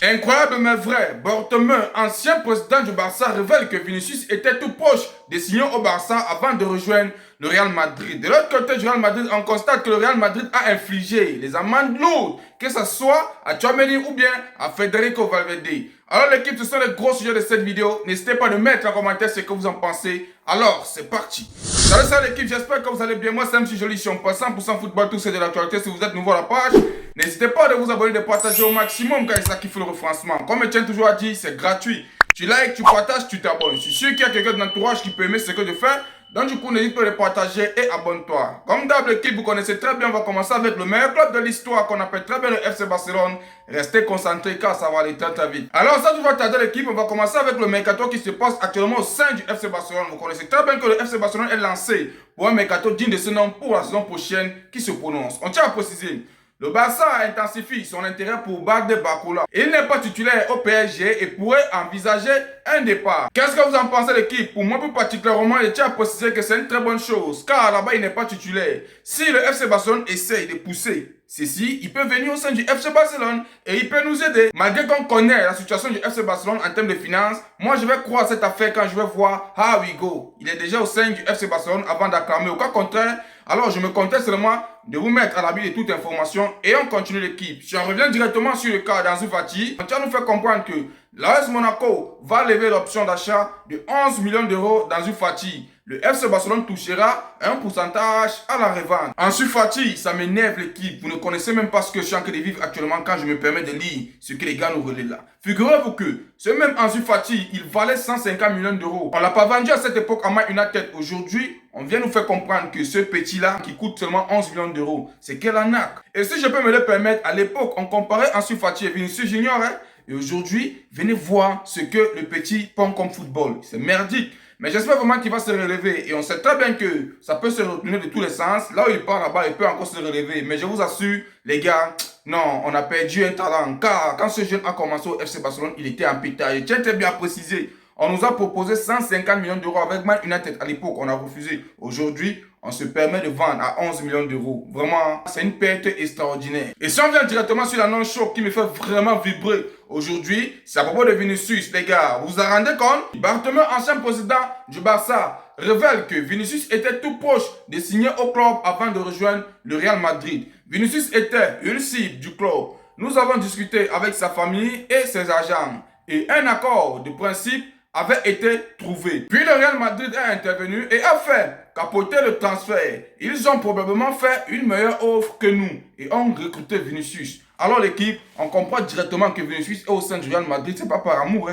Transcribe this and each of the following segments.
Incroyable mais vrai, Bartomeu, ancien président du Barça, révèle que Vinicius était tout proche de signer au Barça avant de rejoindre le Real Madrid. De l'autre côté du Real Madrid, on constate que le Real Madrid a infligé les amendes lourdes, que ce soit à Tchouaméni ou bien à Federico Valverde. Alors l'équipe, ce sont les gros sujets de cette vidéo. N'hésitez pas à mettre en commentaire ce que vous en pensez. Alors, c'est parti. Salut l'équipe, j'espère que vous allez bien. Moi, c'est MC Joli, je suis en 100% football, tout c'est de l'actualité. Si vous êtes nouveau à la page, n'hésitez pas à vous abonner, de partager au maximum car c'est ça qui fait le référencement. Comme je tiens toujours à dire, c'est gratuit. Tu likes, tu partages, tu t'abonnes. Je suis sûr qu'il y a quelqu'un de l'entourage qui peut aimer ce que je fais. Donc du coup, n'hésite pas à le partager et abonne-toi. Comme d'hab, l'équipe, vous connaissez très bien, on va commencer avec le meilleur club de l'histoire qu'on appelle très bien le FC Barcelone. Restez concentrés car ça va aller très très vite. Alors ça, tu vas tarder l'équipe, on va commencer avec le mercato qui se passe actuellement au sein du FC Barcelone. Vous connaissez très bien que le FC Barcelone est lancé pour un mercato digne de ce nom pour la saison prochaine qui se prononce. On tient à préciser. Le Barça intensifie son intérêt pour Badé Bakola. Il n'est pas titulaire au PSG et pourrait envisager un départ. Qu'est-ce que vous en pensez l'équipe? Pour moi plus particulièrement, je tiens à préciser que c'est une très bonne chose car là-bas il n'est pas titulaire. Si le FC Barcelone essaye de pousser ceci, il peut venir au sein du FC Barcelone et il peut nous aider. Malgré qu'on connaît la situation du FC Barcelone en termes de finances, moi je vais croire à cette affaire quand je vais voir how we go. Il est déjà au sein du FC Barcelone avant d'acclamer. Au cas contraire, alors je me contenterai seulement de vous mettre à l'abri de toute information et on continue l'équipe. Si on revient directement sur le cas d'Ansu Fati, on tient à nous faire comprendre que l'AS Monaco va lever l'option d'achat de 11 millions d'euros d'Ansu Fati. Le FC Barcelone touchera un pourcentage à la revente. Ansu Fati, ça m'énerve l'équipe. Vous ne connaissez même pas ce que je suis en train de vivre actuellement quand je me permets de lire ce que les gars nous relaient là. Figurez-vous que ce même Ansu Fati, il valait 150 millions d'euros. On ne l'a pas vendu à cette époque à Man United. Aujourd'hui, on vient nous faire comprendre que ce petit-là, qui coûte seulement 11 millions d'euros, c'est quelle arnaque. Et si je peux me le permettre, à l'époque, on comparait Ansu Fati et Vinicius Junior. Et aujourd'hui, venez voir ce que le petit prend comme football. C'est merdique. Mais j'espère vraiment qu'il va se relever. Et on sait très bien que ça peut se retourner de tous les sens. Là où il part là-bas, il peut encore se relever. Mais je vous assure, les gars, non, on a perdu un talent. Car quand ce jeune a commencé au FC Barcelone, il était en pétard. Je tiens très bien à préciser. On nous a proposé 150 millions d'euros avec Man United à l'époque. On a refusé. Aujourd'hui, on se permet de vendre à 11 millions d'euros. Vraiment, c'est une perte extraordinaire. Et si on vient directement sur l'annonce choc qui me fait vraiment vibrer aujourd'hui, c'est à propos de Vinicius, les gars. Vous vous en rendez compte? Bartomeu, ancien président du Barça, révèle que Vinicius était tout proche de signer au club avant de rejoindre le Real Madrid. Vinicius était une cible du club. Nous avons discuté avec sa famille et ses agents. Et un accord de principe avait été trouvé. Puis le Real Madrid est intervenu et a fait capoter le transfert. Ils ont probablement fait une meilleure offre que nous et ont recruté Vinicius. Alors l'équipe, on comprend directement que Vinicius est au sein du Real Madrid, c'est pas par amour,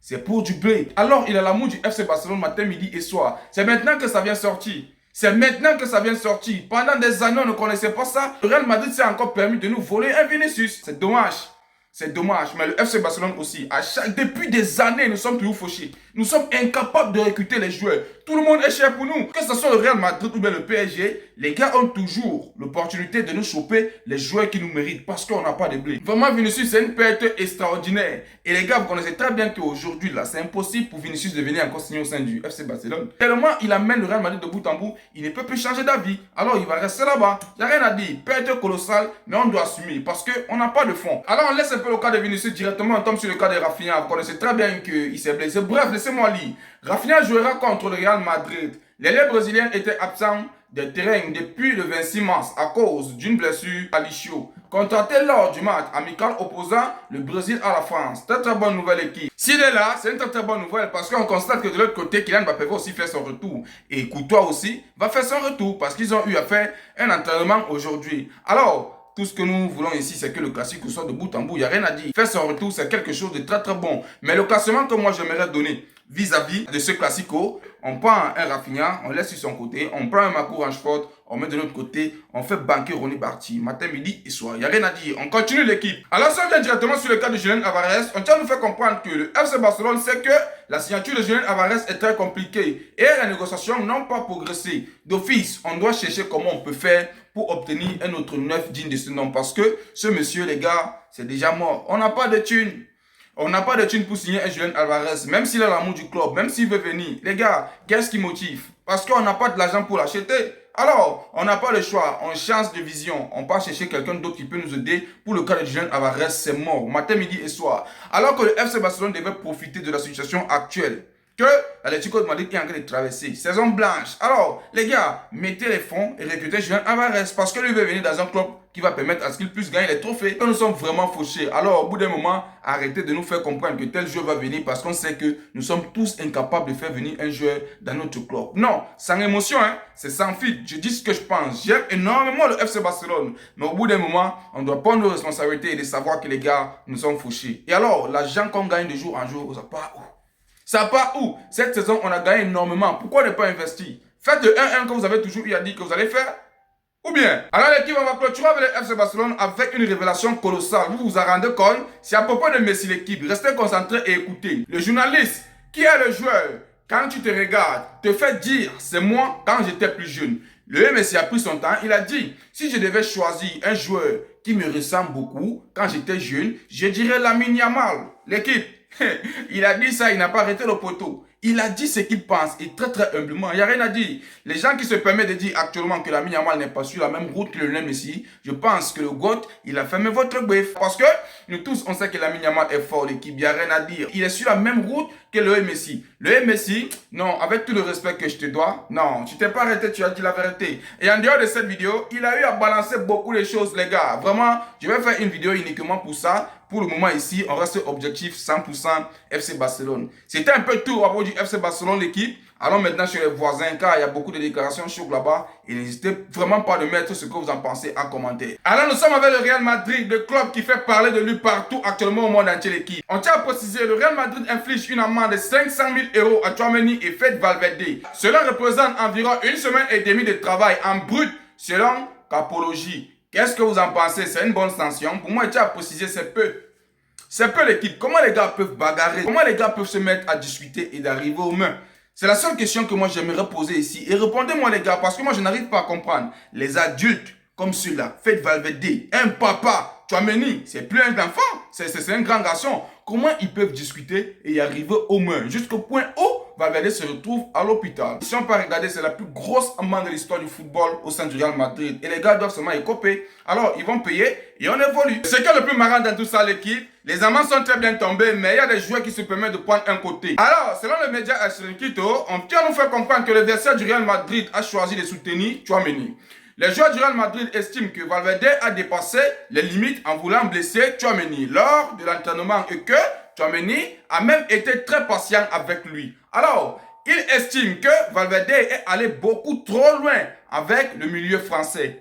c'est pour du blé. Alors il a l'amour du FC Barcelone matin, midi et soir. C'est maintenant que ça vient sortir. C'est maintenant que ça vient sortir. Pendant des années, on ne connaissait pas ça. Le Real Madrid s'est encore permis de nous voler un Vinicius. C'est dommage. C'est dommage, mais le FC Barcelone aussi, depuis des années, nous sommes toujours fauchés. Nous sommes incapables de recruter les joueurs. Tout le monde est cher pour nous. Que ce soit le Real Madrid ou bien le PSG, les gars ont toujours l'opportunité de nous choper les joueurs qui nous méritent parce qu'on n'a pas de blé. Vraiment, Vinicius, c'est une perte extraordinaire. Et les gars, vous connaissez très bien qu'aujourd'hui, là, c'est impossible pour Vinicius de venir encore signer au sein du FC Barcelone. Tellement il amène le Real Madrid de bout en bout, il ne peut plus changer d'avis. Alors, il va rester là-bas. Il n'y a rien à dire. Perte colossale, mais on doit assumer parce qu'on n'a pas de fond. Alors, on laisse un peu le cas de Vinicius directement, on tombe sur le cas de Rafinha. Vous connaissez très bien qu'il s'est blessé. Bref, laissez-moi lire. Rafinha jouera contre le Real Madrid. L'ailier brésilien était absent des terrains depuis le 26 mars à cause d'une blessure à l'ischio. Contracté lors du match amical opposant le Brésil à la France. Très très bonne nouvelle équipe. S'il est là, c'est une très très bonne nouvelle parce qu'on constate que de l'autre côté, Kylian Mbappé va aussi faire son retour. Et Courtois aussi va faire son retour parce qu'ils ont eu à faire un entraînement aujourd'hui. Alors, tout ce que nous voulons ici, c'est que le classique soit de bout en bout. Il n'y a rien à dire. Faire son retour, c'est quelque chose de très très bon. Mais le classement que moi j'aimerais donner vis-à-vis de ce classico, on prend un Rafinha, on laisse sur son côté, on prend un Marco Rashford, on met de l'autre côté, on fait banquer Ronny Barty, matin, midi et soir. Il n'y a rien à dire. On continue l'équipe. Alors si on vient directement sur le cas de Julián Alvarez, on tient à nous faire comprendre que le FC Barcelone sait que la signature de Julián Alvarez est très compliquée et les négociations n'ont pas progressé. D'office, on doit chercher comment on peut faire pour obtenir un autre neuf digne de ce nom parce que ce monsieur, les gars, c'est déjà mort. On n'a pas de thunes. On n'a pas de thunes pour signer un Julián Alvarez, même s'il a l'amour du club, même s'il veut venir. Les gars, qu'est-ce qui motive? Parce qu'on n'a pas de l'argent pour l'acheter. Alors, on n'a pas le choix, on change de vision. On part chercher quelqu'un d'autre qui peut nous aider. Pour le cas de Julian Alvarez, c'est mort. Matin, midi et soir. Alors que le FC Barcelone devait profiter de la situation actuelle que l'Atlético de Madrid est en train de traverser. Saison blanche. Alors, les gars, mettez les fonds et recrutez Julian Alvarez parce que lui veut venir dans un club qui va permettre à ce qu'il puisse gagner les trophées. Nous sommes vraiment fauchés. Alors, au bout d'un moment, arrêtez de nous faire comprendre que tel joueur va venir parce qu'on sait que nous sommes tous incapables de faire venir un joueur dans notre club. Non, sans émotion, hein, c'est sans filtre. Je dis ce que je pense. J'aime énormément le FC Barcelone. Mais au bout d'un moment, on doit prendre nos responsabilités et de savoir que les gars, nous sommes fauchés. Et alors, l'argent qu'on gagne de jour en jour, ça part où? Ça part où? Cette saison, on a gagné énormément. Pourquoi ne pas investir? Faites le 1-1 que vous avez toujours eu à dire que vous allez faire. Ou bien, alors l'équipe va clôturer avec le FC Barcelone avec une révélation colossale. Vous vous en rendez compte? C'est à propos de Messi l'équipe. Restez concentrés et écoutez. Le journaliste, qui est le joueur, quand tu te regardes, te fait dire, c'est moi quand j'étais plus jeune. Le Messi a pris son temps. Il a dit, si je devais choisir un joueur qui me ressemble beaucoup quand j'étais jeune, je dirais Lamine Yamal. L'équipe. Il a dit ça, il n'a pas arrêté le poteau. Il a dit ce qu'il pense et très très humblement. Il n'y a rien à dire. Les gens qui se permettent de dire actuellement que Lamine Yamal n'est pas sur la même route que Lionel Messi, je pense que le GOAT, il a fermé votre bœuf. Parce que nous tous, on sait que Lamine Yamal est fort, l'équipe, il n'y a rien à dire. Il est sur la même route que le Messi. Le Messi, non, avec tout le respect que je te dois, non, tu t'es pas arrêté, tu as dit la vérité. Et en dehors de cette vidéo, il a eu à balancer beaucoup de choses, les gars. Vraiment, je vais faire une vidéo uniquement pour ça. Pour le moment ici, on reste objectif 100% FC Barcelone. C'était un peu tout à propos du FC Barcelone, l'équipe. Allons maintenant chez les voisins, car il y a beaucoup de déclarations chaudes là-bas. Et n'hésitez vraiment pas de mettre ce que vous en pensez en commentaire. Alors nous sommes avec le Real Madrid, le club qui fait parler de lui partout actuellement au monde entier, l'équipe. On tient à préciser, le Real Madrid inflige une amende de 500 000 € à Tchouaméni et Fede Valverde. Cela représente environ une semaine et demie de travail en brut, selon Capologie. Qu'est-ce que vous en pensez? C'est une bonne sanction? Pour moi, je tiens à préciser, c'est peu. C'est peu l'équipe. Comment les gars peuvent bagarrer? Comment les gars peuvent se mettre à discuter et d'arriver aux mains? C'est la seule question que moi j'aimerais poser ici. Et répondez-moi les gars, parce que moi je n'arrive pas à comprendre. Les adultes comme ceux-là, Fede Valverde, un papa, Tchouaméni, c'est plus un enfant, c'est un grand garçon. Comment ils peuvent discuter et y arriver aux mains? Jusqu'au point où Valverde se retrouve à l'hôpital. Si on peut regarder, c'est la plus grosse amende de l'histoire du football au sein du Real Madrid. Et les gars doivent seulement écoper. Alors, ils vont payer et on évolue. Ce qui est le plus marrant dans tout ça, l'équipe, les amendes sont très bien tombées, mais il y a des joueurs qui se permettent de prendre un côté. Alors, selon le média Chiringuito, on tient à nous faire comprendre que le vestiaire du Real Madrid a choisi de soutenir Tchouaméni. Les joueurs du Real Madrid estiment que Valverde a dépassé les limites en voulant blesser Tchouaméni lors de l'entraînement et que Tchouaméni a même été très patient avec lui. Alors, il estime que Valverde est allé beaucoup trop loin avec le milieu français.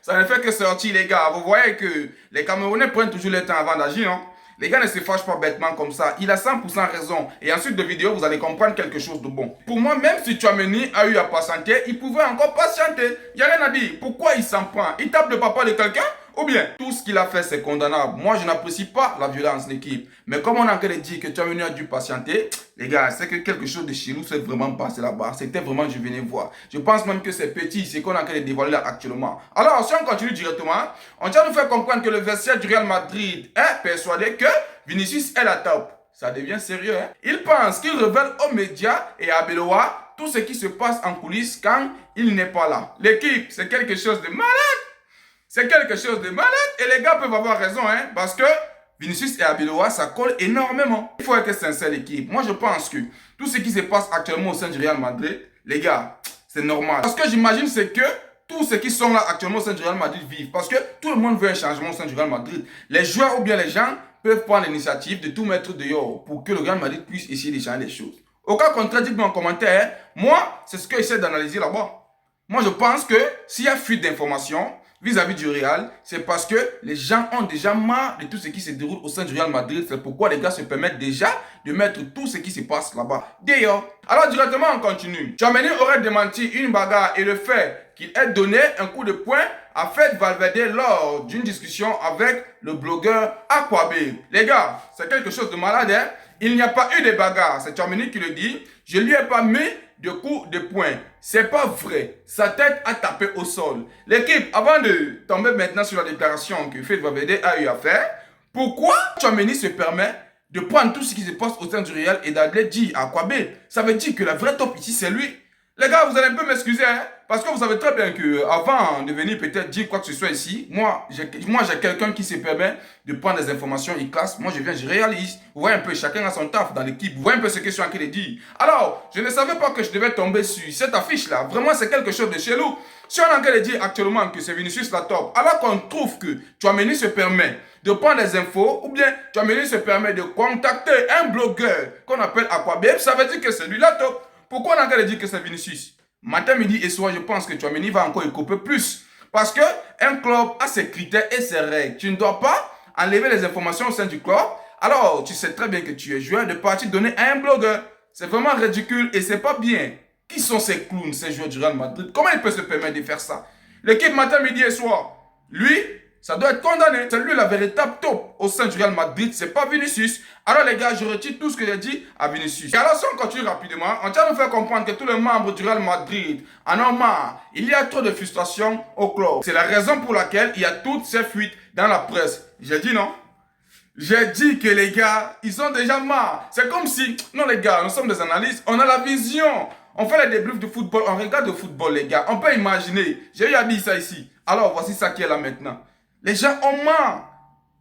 Ça ne fait que sortir, les gars. Vous voyez que les Camerounais prennent toujours le temps avant d'agir, hein? Les gars ne se fâchent pas bêtement comme ça. Il a 100% raison. Et ensuite de vidéo, vous allez comprendre quelque chose de bon. Pour moi, même si Tchouaméni a eu à patienter, il pouvait encore patienter. Il n'y a rien à dire. Pourquoi il s'en prend? Il tape le papa de quelqu'un? Ou bien, tout ce qu'il a fait, c'est condamnable. Moi, je n'apprécie pas la violence, l'équipe. Mais comme on a encore dit que Tchouaméni a dû patienter, les gars, c'est que quelque chose de chez nous s'est vraiment passé là-bas. C'était vraiment, je venais voir. Je pense même que c'est petit, c'est qu'on a encore dévoilé là actuellement. Alors, si on continue directement, on tient à nous faire comprendre que le vestiaire du Real Madrid est persuadé que Vinicius est la top. Ça devient sérieux, hein? Il pense qu'il révèle aux médias et à Beloa tout ce qui se passe en coulisses quand il n'est pas là. L'équipe, c'est quelque chose de malade. C'est quelque chose de malade et les gars peuvent avoir raison, hein, parce que Vinicius et Arbeloa, ça colle énormément. Il faut être sincère, l'équipe. Moi, je pense que tout ce qui se passe actuellement au sein du Real Madrid, les gars, c'est normal. Parce que j'imagine, c'est que tous ceux qui sont là actuellement au sein du Real Madrid vivent. Parce que tout le monde veut un changement au sein du Real Madrid. Les joueurs ou bien les gens peuvent prendre l'initiative de tout mettre dehors pour que le Real Madrid puisse essayer de changer les choses. Au cas contraire, dites-moi en commentaire, moi, c'est ce que j'essaie d'analyser là-bas. Moi, je pense que s'il y a fuite d'informations vis-à-vis du Real, c'est parce que les gens ont déjà marre de tout ce qui se déroule au sein du Real Madrid. C'est pourquoi les gars se permettent déjà de mettre tout ce qui se passe là-bas. D'ailleurs, alors directement on continue. Tchouaméni aurait démenti une bagarre et le fait qu'il ait donné un coup de poing à Fede Valverde lors d'une discussion avec le blogueur Aquababe. Les gars, c'est quelque chose de malade, hein? Il n'y a pas eu de bagarre, c'est Tchouaméni qui le dit. Je lui ai pas mis de coups de poing. C'est pas vrai. Sa tête a tapé au sol. L'équipe, avant de tomber maintenant sur la déclaration que Fede Valverde a eu à faire, pourquoi Tchouaméni se permet de prendre tout ce qui se passe au sein du Real et d'aller dire à Aquababe? Ça veut dire que la vraie top ici, c'est lui. Les gars, vous allez un peu m'excuser, hein, parce que vous savez très bien que avant de venir peut-être dire quoi que ce soit ici, moi j'ai quelqu'un qui se permet de prendre des informations, il classe, moi je viens, je réalise. Vous voyez un peu, chacun a son taf dans l'équipe, vous voyez un peu ce que je suis en train de dire. Alors, je ne savais pas que je devais tomber sur cette affiche-là, vraiment c'est quelque chose de chelou. Si on est en train de dire actuellement que c'est Vinicius la top, alors qu'on trouve que Tchouaméni se permet de prendre des infos, ou bien Tchouaméni se permet de contacter un blogueur qu'on appelle Aquabeb, ça veut dire que c'est lui la top. Pourquoi on a qu'à dire que c'est Vinicius? Matin, midi et soir, je pense que Tchouaméni va encore y couper plus. Parce qu'un club a ses critères et ses règles. Tu ne dois pas enlever les informations au sein du club. Alors, tu sais très bien que tu es joueur de partir donner à un blogueur. C'est vraiment ridicule et c'est pas bien. Qui sont ces clowns, ces joueurs du Real Madrid? Comment il peut se permettre de faire ça? L'équipe matin, midi et soir, lui, ça doit être condamné. C'est lui la véritable top au sein du Real Madrid, c'est pas Vinicius. Alors les gars, je retire tout ce que j'ai dit à Vinicius. Et alors si on continue rapidement, on tient à nous faire comprendre que tous les membres du Real Madrid en ont marre. Il y a trop de frustration au club. C'est la raison pour laquelle il y a toutes ces fuites dans la presse. J'ai dit non? J'ai dit que les gars, ils sont déjà marre. C'est comme si, non les gars, nous sommes des analystes, on a la vision. On fait les débriefs de football, on regarde le football les gars. On peut imaginer, j'ai eu à dire ça ici. Alors voici ça qui est là maintenant. Les gens ont marre.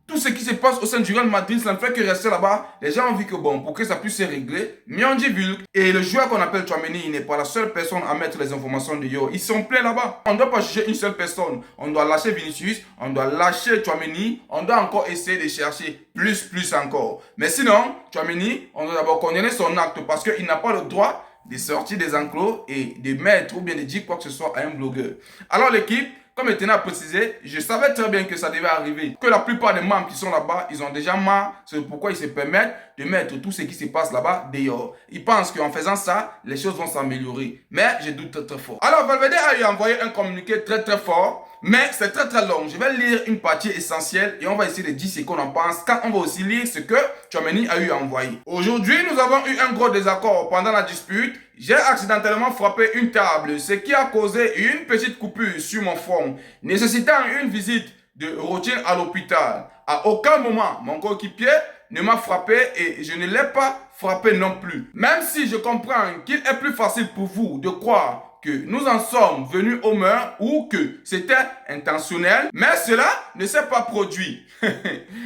Tout ce qui se passe au sein du Real Madrid, ça ne fait que rester là-bas. Les gens ont vu que bon, pour que ça puisse se régler, mais on dit vulgue. Et le joueur qu'on appelle Tchouaméni, il n'est pas la seule personne à mettre les informations de Yo. Ils sont pleins là-bas. On ne doit pas juger une seule personne. On doit lâcher Vinicius, on doit lâcher Tchouaméni, on doit encore essayer de chercher plus encore. Mais sinon, Tchouaméni, on doit d'abord condamner son acte parce qu'il n'a pas le droit de sortir des enclos et de mettre ou bien de dire quoi que ce soit à un blogueur. Alors l'équipe, comme il tenait à préciser, je savais très bien que ça devait arriver. Que la plupart des membres qui sont là-bas, ils ont déjà marre. C'est pourquoi ils se permettent de mettre tout ce qui se passe là-bas dehors. Ils pensent qu'en faisant ça, les choses vont s'améliorer. Mais je doute très fort. Alors Valverde a envoyé un communiqué très fort. Mais c'est très long. Je vais lire une partie essentielle et on va essayer de dire ce qu'on en pense quand on va aussi lire ce que Tchouaméni a eu à envoyer. Aujourd'hui, nous avons eu un gros désaccord pendant la dispute. J'ai accidentellement frappé une table, ce qui a causé une petite coupure sur mon front, nécessitant une visite de routine à l'hôpital. À aucun moment, mon coéquipier ne m'a frappé et je ne l'ai pas frappé non plus. Même si je comprends qu'il est plus facile pour vous de croire que nous en sommes venus au meurtre ou que c'était intentionnel, mais cela ne s'est pas produit.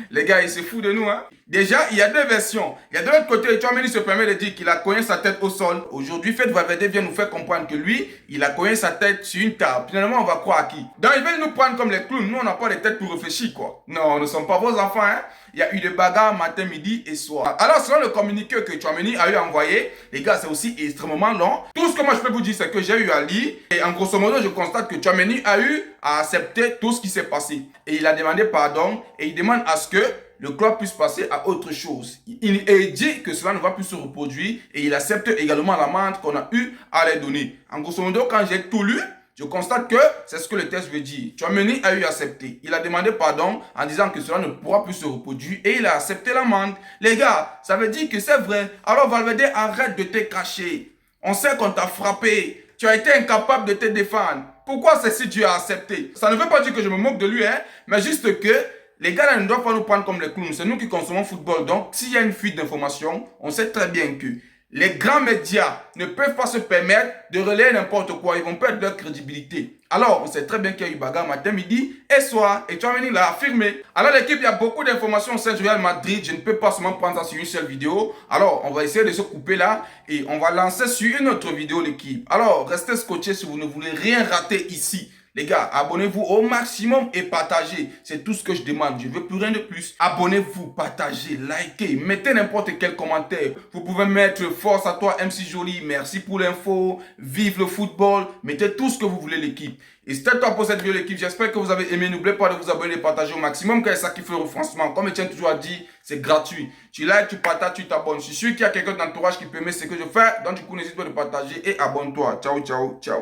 Les gars, ils se foutent de nous, hein. Déjà, il y a deux versions. Il y a de l'autre côté, Tchouaméni se permet de dire qu'il a cogné sa tête au sol. Aujourd'hui, Fede Valverde vient nous faire comprendre que lui, il a cogné sa tête sur une table. Finalement, on va croire à qui? Donc, ils veulent nous prendre comme les clowns. Nous, on n'a pas les têtes pour réfléchir, quoi. Non, nous ne sommes pas vos enfants, hein. Il y a eu des bagarres matin, midi et soir. Alors, selon le communiqué que Tchouaméni a eu envoyé, les gars, c'est aussi extrêmement long. Tout ce que moi, je peux vous dire, c'est que j'ai eu à lire. Et en grosso modo, je constate que Tchouaméni a eu à accepter tout ce qui s'est passé. Et il a demandé pardon et il demande à ce que le club puisse passer à autre chose. Il dit que cela ne va plus se reproduire et il accepte également l'amende qu'on a eu à les donner. En grosso modo, quand j'ai tout lu, je constate que c'est ce que le texte veut dire. Tchouaméni a eu accepté. Il a demandé pardon en disant que cela ne pourra plus se reproduire et il a accepté l'amende. Les gars, ça veut dire que c'est vrai. Alors Valverde, arrête de te cacher. On sait qu'on t'a frappé. Tu as été incapable de te défendre. Pourquoi c'est si tu as accepté? Ça ne veut pas dire que je me moque de lui, hein, mais juste que les gars là ne doivent pas nous prendre comme les clowns. C'est nous qui consommons football. Donc, s'il y a une fuite d'informations, on sait très bien que les grands médias ne peuvent pas se permettre de relayer n'importe quoi. Ils vont perdre leur crédibilité. Alors, on sait très bien qu'il y a eu bagarre matin, midi et soir. Et Tchouaméni l'a affirmé. Alors, l'équipe, il y a beaucoup d'informations au sein du Real Madrid. Je ne peux pas seulement prendre ça sur une seule vidéo. Alors, on va essayer de se couper là. Et on va lancer sur une autre vidéo l'équipe. Alors, restez scotchés si vous ne voulez rien rater ici. Les gars, abonnez-vous au maximum et partagez. C'est tout ce que je demande. Je ne veux plus rien de plus. Abonnez-vous, partagez, likez, mettez n'importe quel commentaire. Vous pouvez mettre force à toi MC Joly. Merci pour l'info. Vive le football. Mettez tout ce que vous voulez l'équipe. Et c'était tout pour cette vidéo l'équipe. J'espère que vous avez aimé. N'oubliez pas de vous abonner et partager au maximum car c'est ça qui fait le refrancement. Comme Etienne toujours a dit, c'est gratuit. Tu likes, tu partages, tu t'abonnes. Je suis sûr qu'il y a quelqu'un d'entourage qui permet ce que je fais. Donc du coup, n'hésite pas de partager et abonne-toi. Ciao, ciao, ciao.